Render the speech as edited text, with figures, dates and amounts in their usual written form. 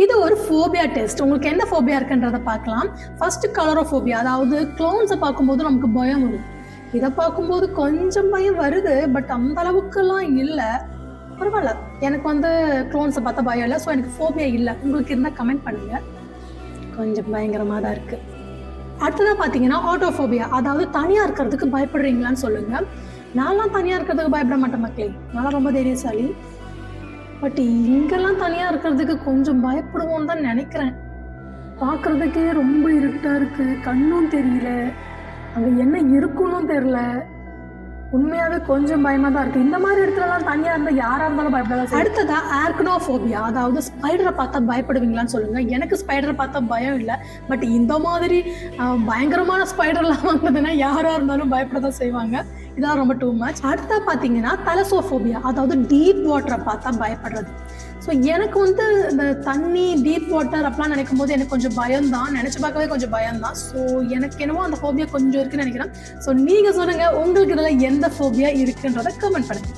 இது ஒரு phobia test. உங்களுக்கு என்ன ஃபோபியா இருக்குன்றத பார்க்கலாம். ஃபர்ஸ்ட் கலரோஃபோபியா, அதாவது க்ளவுன்ஸை பார்க்கும்போது நமக்கு பயம் வரும். இதை பார்க்கும்போது கொஞ்சம் பயம் வருது, பட் அந்த அளவுக்குலாம் இல்லை. பரவாயில்ல, எனக்கு வந்து க்ளவுன்ஸை பார்த்தா பயம் இல்லை. ஸோ எனக்கு ஃபோபியா இல்லை. உங்களுக்கு இருந்தால் கமெண்ட் பண்ணுங்க. கொஞ்சம் பயங்கரமாக தான் இருக்குது. அடுத்ததாக பார்த்தீங்கன்னா ஆட்டோஃபோபியா, அதாவது தனியாக இருக்கிறதுக்கு பயப்படுறீங்களான்னு சொல்லுங்கள். நான்லாம் தனியாக இருக்கிறதுக்கு பயப்பட மாட்டேன் மக்களே, நான் ரொம்ப தைரியசாலி. பட் இங்கெல்லாம் தனியாக இருக்கிறதுக்கு கொஞ்சம் பயப்படுவோம் தான் நினைக்கிறேன். பார்க்குறதுக்கே ரொம்ப இருட்டாக இருக்குது, கண்ணும் தெரியல, அங்கே என்ன இருக்குன்னு தெரில. உண்மையாகவே கொஞ்சம் பயமாக தான் இருக்குது. இந்த மாதிரி இடத்துலலாம் தனியாக இருந்தால் யாராக இருந்தாலும் பயப்படாதான். அடுத்ததாக ஆர்க்னோஃபோபியா, அதாவது ஸ்பைடரை பார்த்தா பயப்படுவீங்களான்னு சொல்லுங்கள். எனக்கு ஸ்பைடரை பார்த்தா பயம் இல்லை, பட் இந்த மாதிரி பயங்கரமான ஸ்பைடர்லாம் வந்ததுன்னா யாராக இருந்தாலும் பயப்பட தான் செய்வாங்க. இதெல்லாம் ரொம்ப டூ மச். அடுத்தா பார்த்தீங்கன்னா தலசோஃபோபியா, அதாவது டீப் வாட்டரை பார்த்தா பயப்படுறது. ஸோ எனக்கு வந்து இந்த தண்ணி டீப் வாட்டர் அப்படிலாம் நினைக்கும் போது எனக்கு கொஞ்சம் பயம்தான், நினச்சி பார்க்கவே கொஞ்சம் பயம்தான். ஸோ எனக்கு என்னவோ அந்த ஃபோபியா கொஞ்சம் இருக்குன்னு நினைக்கிறேன். ஸோ நீங்கள் சொல்லுங்கள், உங்களுக்கு இதில் எந்த ஃபோபியா இருக்குன்றதை கமெண்ட் பண்ணுங்கள்.